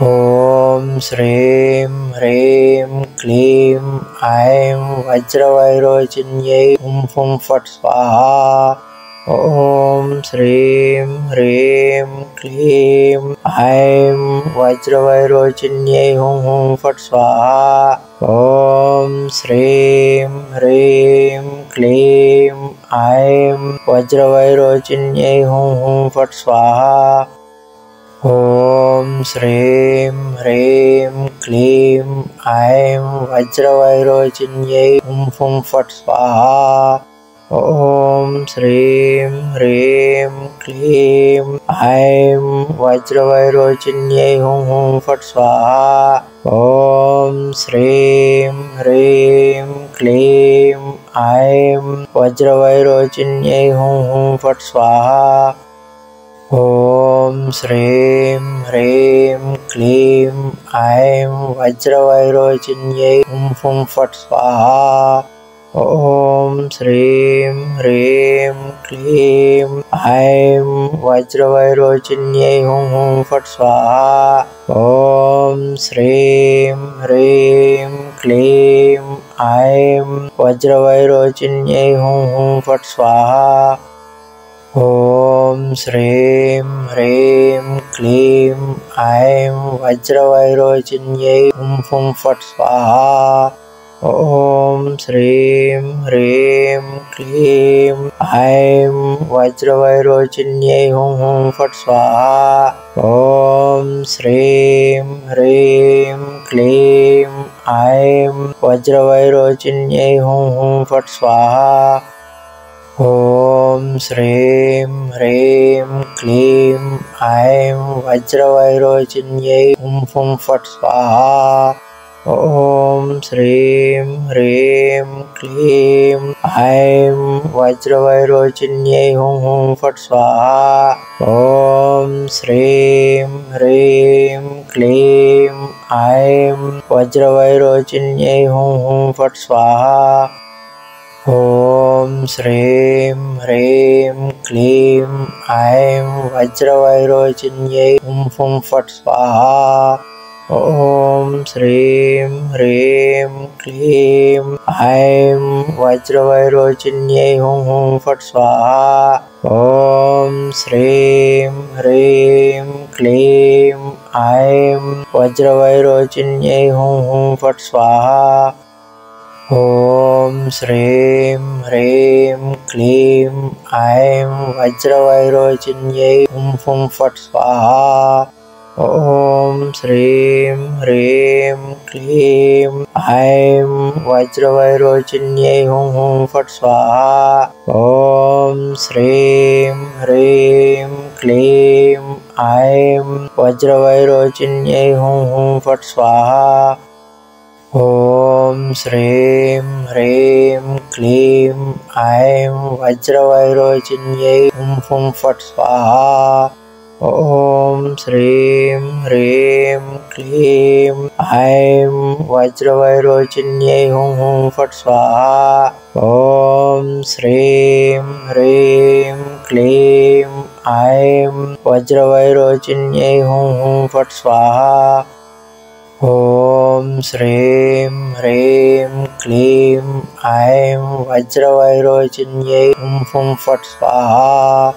ॐ श्रीं ह्रीं क्लीं ऐं वज्रवैरोचन्यै हुं फुं फट् स्वाहा। ॐ श्रीं ह्रीं क्लीं ऐं वज्रवैरोचन्यै हुं फट् स्वाहा। ॐ श्रीं ह्रीं क्लीं ऐं वज्रवैरोचन्यै हुं फट् स्वाहा। ॐ श्रीं ह्रीं क्लीं ऐं वज्रवैरोचन्यै हुं फुं फट् स्वाहा। ॐ श्रीं ह्रीं क्लीं ऐं वज्रवैरोचन्यै हुं फट् स्वाहा। ॐ श्रीं ह्रीं क्लीं ऐं वज्रवैरोचन्यै हुं फट् स्वाहा। ॐ श्रीं ह्रीं क्लीं ऐं वज्रवैरोचन्यै हुं फुं फट् स्वाहा। ॐ श्रीं ह्रीं क्लीं ऐं वज्रवैरोचन्यै हुं फट् स्वाहा। ॐ श्रीं ह्रीं क्लीं ऐं वज्रवैरोचन्यै हुं फट् स्वाहा। ॐ श्रीं ह्रीं क्लीं ऐं वज्रवैरोचन्यै हुं फुं फट् स्वाहा। ॐ श्रीं ह्रीं क्लीं ऐं वज्रवैरोचन्यै हुं फट् स्वाहा। ॐ श्रीं ह्रीं क्लीं ऐं वज्रवैरोचन्यै हुं फट् स्वाहा। ॐ श्रीं ह्रीं क्लीं ऐं वज्रवैरोचन्यै हुं फुं फट् स्वाहा। ॐ श्रीं ह्रीं क्लीं ऐं वज्रवैरोचन्यै हुं फट् स्वाहा। ॐ श्रीं ह्रीं क्लीं ऐं वज्रवैरोचन्यै हुं फट् स्वाहा। ॐ श्रीं ह्रीं क्लीं ऐं वज्रवैरोचन्यै हुं फुं फट् स्वाहा। ॐ श्रीं ह्रीं क्लीं ऐं वज्रवैरोचन्यै हुं फट् स्वाहा। ॐ श्रीं ह्रीं क्लीं ऐं वज्रवैरोचन्यै हुं फट् स्वाहा। ॐ श्रीं ह्रीं क्लीं ऐं वज्रवैरोचन्यै हुं फुं फट् स्वाहा। ॐ श्रीं ह्रीं क्लीं ऐं वज्रवैरोचन्यै हुं फट् स्वाहा। ॐ श्रीं ह्रीं क्लीं ऐं वज्रवैरोचन्यै हुं फट् स्वाहा। ॐ श्रीं ह्रीं क्लीं ऐं वज्रवैरोचन्यै हुं फुं फट् स्वाहा। ॐ श्रीं ह्रीं क्लीं ऐं वज्रवैरोचन्यै हुं फट् स्वाहा। ॐ श्रीं ह्रीं क्लीं ऐं वज्रवैरोचन्यै हुं फट् स्वाहा। ॐ श्रीं ह्रीं क्लीं ऐं वज्रवैरोचन्यै हुं फुं फट् स्वाहा।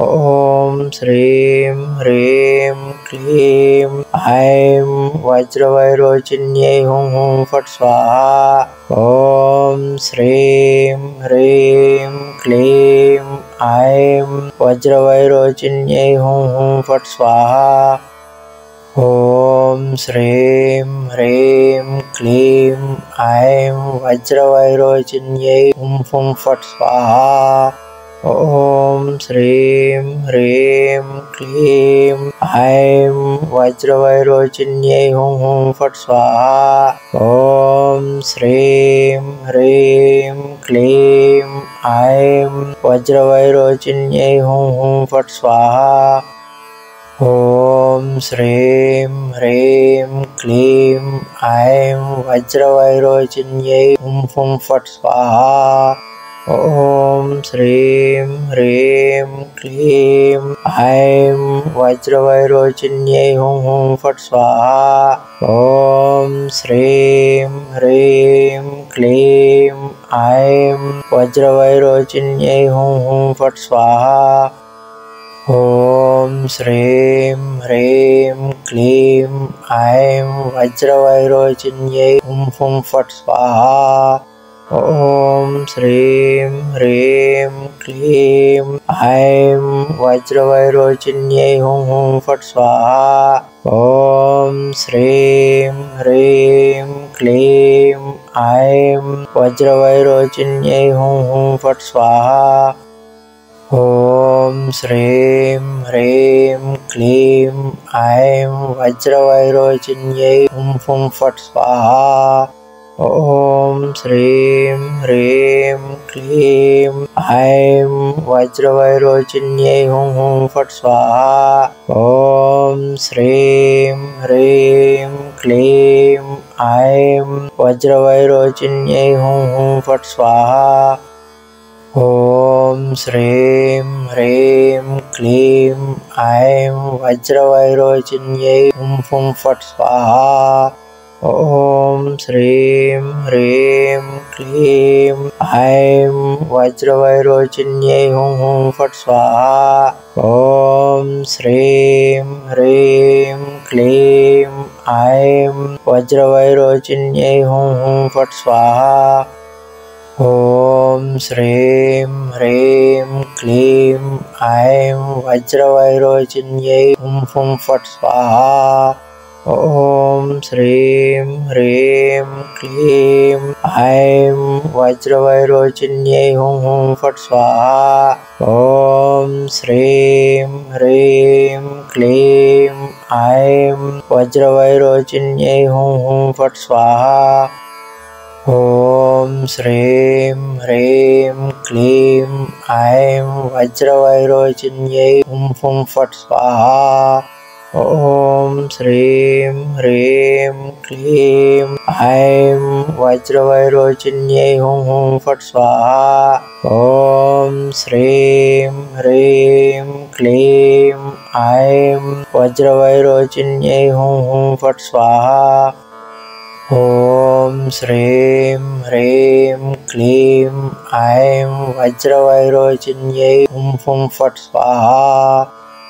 ॐ श्रीं ह्रीं क्लीं ऐं वज्रवैरोचन्यै हुं फट् स्वाहा। ॐ श्रीं ह्रीं क्लीं ऐं वज्रवैरोचन्यै हुं फट् स्वाहा। ॐ श्रीं ह्रीं क्लीं ऐं वज्रवैरोचन्यै हुं फुं फट् स्वाहा। ॐ श्रीं ह्रीं क्लीं ऐं वज्रवैरोचन्यै हुं फट् स्वाहा। ॐ श्रीं ह्रीं क्लीं ऐं वज्रवैरोचन्यै हुं फट् स्वाहा। ॐ श्रीं ह्रीं क्लीं ऐं वज्रवैरोचन्यै हुं फुं फट् स्वाहा। ॐ श्रीं ह्रीं क्लीं ऐं वज्रवैरोचन्यै हुं हुं फट् स्वाहा। ॐ श्रीं ह्रीं क्लीं ऐं वज्रवैरोचन्यै हुं हुं फट् स्वाहा। ॐ श्रीं ह्रीं क्लीं ऐं वज्रवैरोचन्यै हुं हुं फट् स्वाहा। ॐ श्रीं ह्रीं क्लीं ऐं वज्रवैरोचन्यै हुं हुं फट् स्वाहा। ॐ श्रीं ह्रीं क्लीं ऐं वज्रवैरोचन्यै हुं हुं फट् स्वाहा। ॐ श्रीं ह्रीं क्लीं ऐं वज्रवैरोचन्यै हुं हुं फट् स्वाहा। ॐ श्रीं ह्रीं क्लीं ऐं वज्रवैरोचन्यै हुं हुं फट् स्वाहा। ॐ श्रीं ह्रीं क्लीं ऐं वज्रवैरोचन्यै हुं हुं फट् स्वाहा। ॐ श्रीं ह्रीं क्लीं ऐं वज्रवैरोचन्यै हुं हुं फट् स्वाहा। ॐ श्रीं ह्रीं क्लीं ऐं वज्रवैरोचन्यै हुं हुं फट् स्वाहा। ॐ श्रीं ह्रीं क्लीं ऐं वज्रवैरोचन्यै हुं हुं फट् स्वाहा। ॐ श्रीं ह्रीं क्लीं ऐं वज्रवैरोचन्यै हुं हुं फट् स्वाहा। ॐ श्रीं ह्रीं क्लीं ऐं वज्रवैरोचन्यै हुं हुं फट् स्वाहा। ॐ श्रीं ह्रीं क्लीं ऐं वज्रवैरोचन्यै हुं हुं फट् स्वाहा। ॐ श्रीं ह्रीं क्लीं ऐं वज्रवैरोचन्यै हुं हुं फट् स्वाहा। ॐ श्रीं ह्रीं क्लीं ऐं वज्रवैरोचन्यै हुं हुं फट् स्वाहा। ॐ श्रीं ह्रीं क्लीं ऐं वज्रवैरोचन्यै हुं हुं फट् स्वाहा।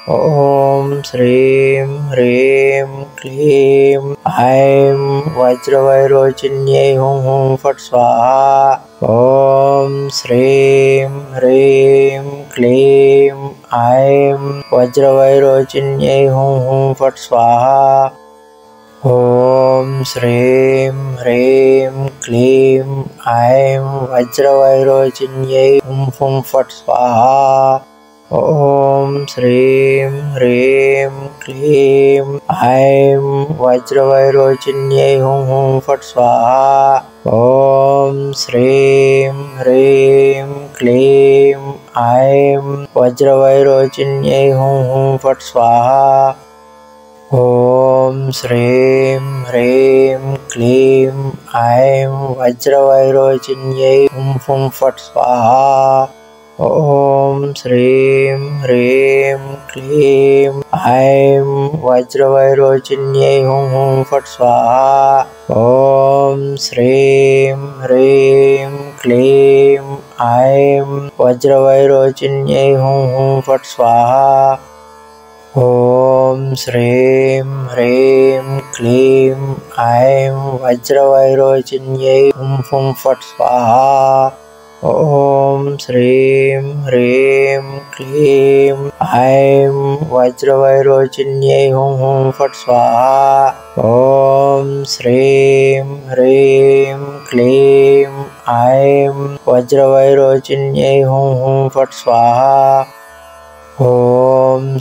ॐ श्रीं ह्रीं क्लीं ऐं वज्रवैरोचन्यै हुं हुं फट् स्वाहा। ॐ श्रीं ह्रीं क्लीं ऐं वज्रवैरोचन्यै हुं हुं फट् स्वाहा। ॐ श्रीं ह्रीं क्लीं ऐं वज्रवैरोचन्यै हुं हुं फट् स्वाहा। ॐ श्रीं ह्रीं क्लीं ऐं वज्रवैरोचन्यै हुं हुं फट् स्वाहा। ॐ श्रीं ह्रीं क्लीं ऐं वज्रवैरोचन्यै हुं हुं फट् स्वाहा। ॐ श्रीं ह्रीं क्लीं ऐं वज्रवैरोचन्यै हुं हुं फट् स्वाहा। ॐ श्रीं ह्रीं क्लीं ऐं वज्रवैरोचन्यै हुं हुं फट् स्वाहा। ॐ श्रीं ह्रीं क्लीं ऐं वज्रवैरोचन्यै हुं हुं फट् स्वाहा। ॐ श्रीं ह्रीं क्लीं ऐं वज्रवैरोचन्यै हुं हुं फट् स्वाहा। ॐ श्रीं ह्रीं क्लीं ऐं वज्रवैरोचन्यै हुं हुं फट् स्वाहा। ॐ श्रीं ह्रीं क्लीं ऐं वज्रवैरोचन्यै हुं हुं फट् स्वाहा। ॐ श्रीं ह्रीं क्लीं ऐं वज्रवैरोचन्यै हुं हुं फट् स्वाहा। ॐ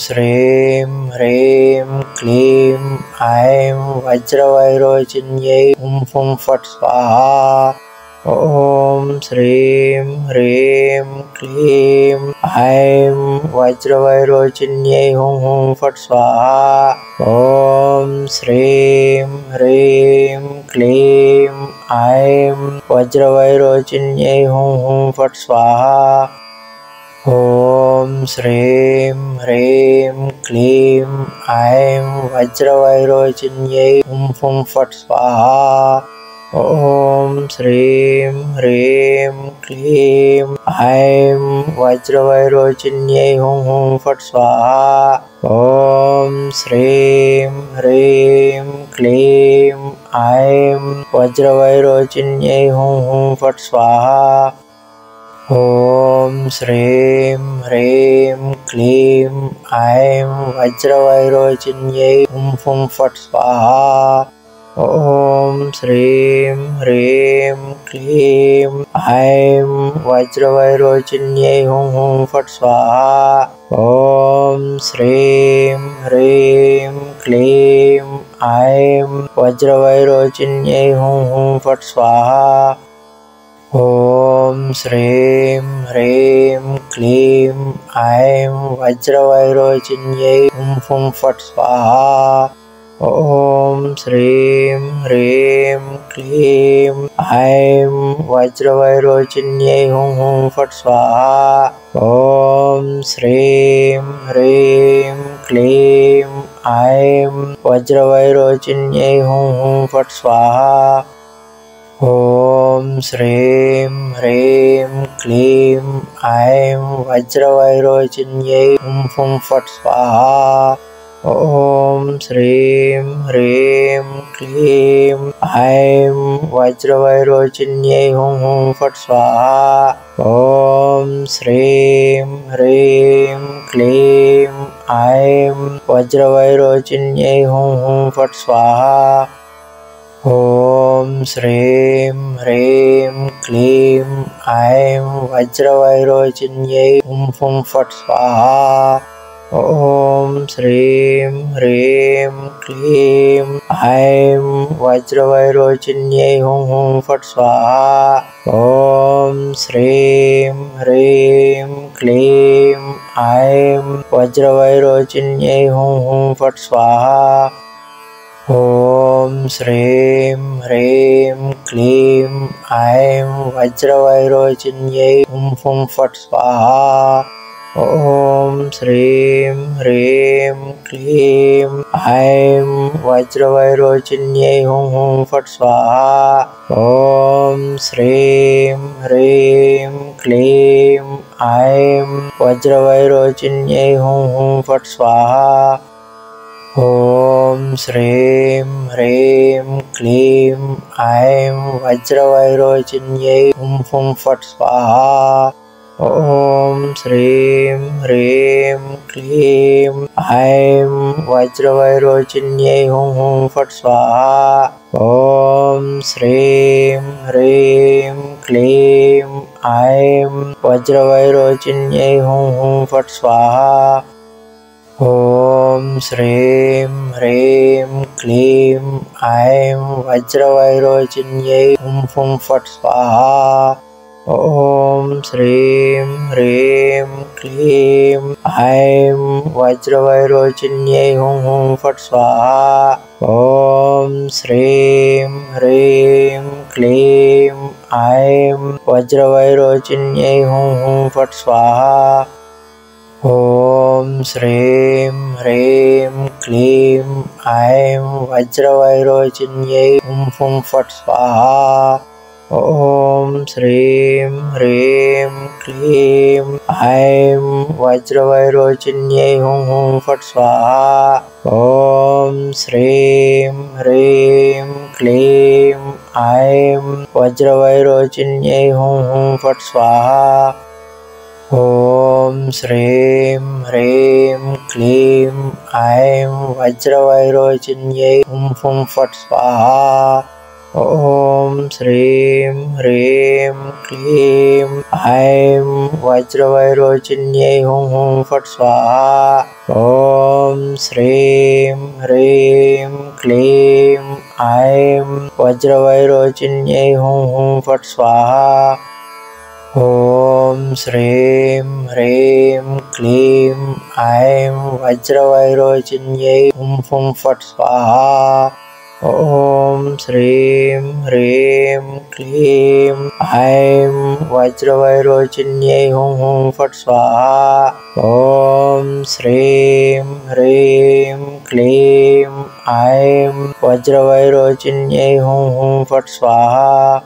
श्रीं ह्रीं क्लीं ऐं वज्रवैरोचन्यै हुं हुं फट् स्वाहा। ॐ श्रीं ह्रीं क्लीं ऐं वज्रवैरोचिन्यै हुं हुं फट् स्वाहा। ॐ श्रीं ह्रीं क्लीं ऐं वज्रवैरोचिन्यै हुं हुं फट् स्वाहा। ॐ श्रीं ह्रीं क्लीं ऐं वज्रवैरोचिन्यै हुं हुं फट् स्वाहा। ॐ श्रीं ह्रीं क्लीं ऐं वज्रवैरोचिन्यै हुं हुं फट् स्वाहा। ॐ श्रीं ह्रीं क्लीं ऐं वज्रवैरोचिन्यै हुं हुं फट् स्वाहा। ॐ श्रीं ह्रीं क्लीं ऐं वज्रवैरोचिन्यै हुं हुं फट् स्वाहा। ॐ श्रीं ह्रीं क्लीं ऐं वज्रवैरोचिन्यै हुं हुं फट् स्वाहा। ॐ श्रीं ह्रीं क्लीं ऐं वज्रवैरोचिन्यै हुं हुं फट् स्वाहा। ॐ श्रीं ह्रीं क्लीं ऐं वज्रवैरोचिन्यै हुं हुं फट् स्वाहा। ॐ श्रीं ह्रीं क्लीं ऐं वज्रवैरोचिन्यै हुं हुं फट् स्वाहा। ॐ श्रीं ह्रीं क्लीं ऐं वज्रवैरोचिन्यै हुं हुं फट् स्वाहा। ॐ श्रीं ह्रीं क्लीं ऐं वज्रवैरोचिन्यै हुं हुं फट् स्वाहा। ॐ श्रीं ह्रीं क्लीं ऐं वज्रवैरोचिन्यै हुं हुं फट् स्वाहा। ॐ श्रीं ह्रीं क्लीं ऐं वज्रवैरोचिन्यै हुं हुं फट् स्वाहा। ॐ श्रीं ह्रीं क्लीं ऐं वज्रवैरोचिन्यै हुं हुं फट् स्वाहा। ॐ श्रीं ह्रीं क्लीं ऐं वज्रवैरोचिन्यै हुं हुं फट् स्वाहा। ॐ श्रीं ह्रीं क्लीं ऐं वज्रवैरोचिन्यै हुं हुं फट् स्वाहा। ॐ श्रीं ह्रीं क्लीं ऐं वज्रवैरोचिन्यै हुं हुं फट् स्वाहा। ॐ श्रीं ह्रीं क्लीं ऐं वज्रवैरोचिन्यै हुं हुं फट् स्वाहा। ॐ श्रीं ह्रीं क्लीं ऐं वज्रवैरोचिन्यै हुं हुं फट् स्वाहा। ॐ श्रीं ह्रीं क्लीं ऐं वज्रवैरोचिन्यै हुं हुं फट् स्वाहा। ॐ श्रीं ह्रीं क्लीं ऐं वज्रवैरोचिन्यै हुं हुं फट् स्वाहा। ॐ श्रीं ह्रीं क्लीं ऐं वज्रवैरोचिन्यै हुं हुं फट् स्वाहा। ॐ श्रीं ह्रीं क्लीं ऐं वज्रवैरोचिन्यै हुं हुं फट् स्वाहा। ॐ श्रीं ह्रीं क्लीं ऐं वज्रवैरोचिन्यै हुं हुं फट् स्वाहा। ॐ श्रीं ह्रीं क्लीं ऐं वज्रवैरोचिन्यै हुं हुं फट् स्वाहा। ॐ श्रीं ह्रीं क्लीं ऐं वज्रवैरोचिन्यै हुं हुं फट् स्वाहा। ॐ श्रीं ह्रीं क्लीं ऐं वज्रवैरोचिन्यै हुं हुं फट् स्वाहा। ॐ श्रीं ह्रीं क्लीं ऐं वज्रवैरोचिन्यै हुं हुं फट् स्वाहा। ॐ श्रीं ह्रीं क्लीं ऐं वज्रवैरोचिन्यै हुं हुं फट् स्वाहा। ॐ श्रीं ह्रीं क्लीं ऐं वज्रवैरोचिन्यै हुं हुं फट् स्वाहा। ॐ श्रीं ह्रीं क्लीं ऐं वज्रवैरोचिन्यै हुं हुं फट् स्वाहा। ॐ श्रीं ह्रीं क्लीं ऐं वज्रवैरोचिन्यै हुं हुं फट् स्वाहा। ॐ श्रीं ह्रीं क्लीं ऐं वज्रवैरोचिन्यै हुं हुं फट् स्वाहा। ॐ श्रीं ह्रीं क्लीं ऐं वज्रवैरोचिन्यै हुं हुं फट् स्वाहा।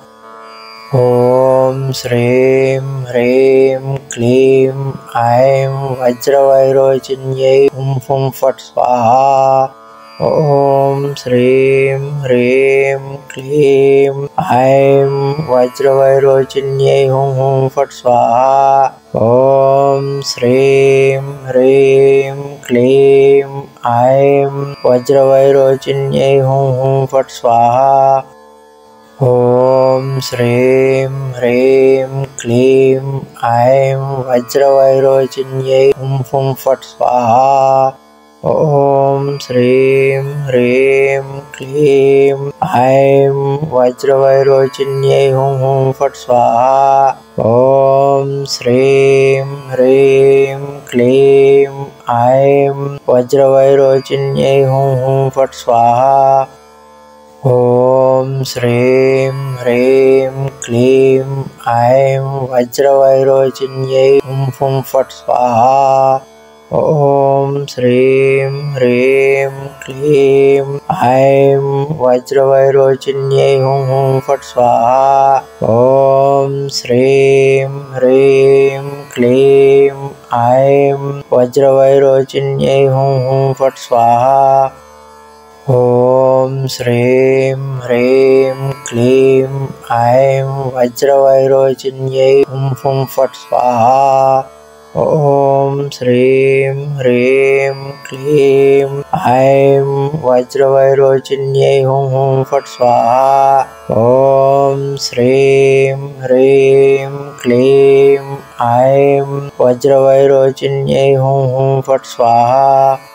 ॐ श्रीं ह्रीं क्लीं ऐं वज्रवैरोचिन्यै हुं हुं फट् स्वाहा। ॐ श्रीं ह्रीं क्लीं ऐं वज्रवैरोचिन्यै हुं हुं फट् स्वाहा। ॐ श्रीं ह्रीं क्लीं ऐं वज्रवैरोचिन्यै हुं हुं फट् स्वाहा। ॐ श्रीं ह्रीं क्लीं ऐं वज्रवैरोचिन्यै हुं हुं फट् स्वाहा। ॐ श्रीं ह्रीं क्लीं ऐं वज्रवैरोचिन्यै हुं हुं फट् स्वाहा। ॐ श्रीं ह्रीं क्लीं ऐं वज्रवैरोचिन्यै हुं हुं फट् स्वाहा। ॐ श्रीं ह्रीं क्लीं ऐं वज्रवैरोचिन्यै हुं हुं फट् स्वाहा। ॐ श्रीं ह्रीं क्लीं ऐं वज्रवैरोचिन्यै हुं हुं फट् स्वाहा। ॐ श्रीं ह्रीं क्लीं ऐं वज्रवैरोचिन्यै हुं हुं फट् स्वाहा। ॐ श्रीं ह्रीं क्लीं ऐं वज्रवैरोचिन्यै हुं हुं फट् स्वाहा। ॐ श्रीं ह्रीं क्लीं ऐं वज्रवैरोचिन्यै हुं हुं फट् स्वाहा। ॐ श्रीं ह्रीं क्लीं ऐं वज्रवैरोचिन्यै हुं हुं फट् स्वाहा।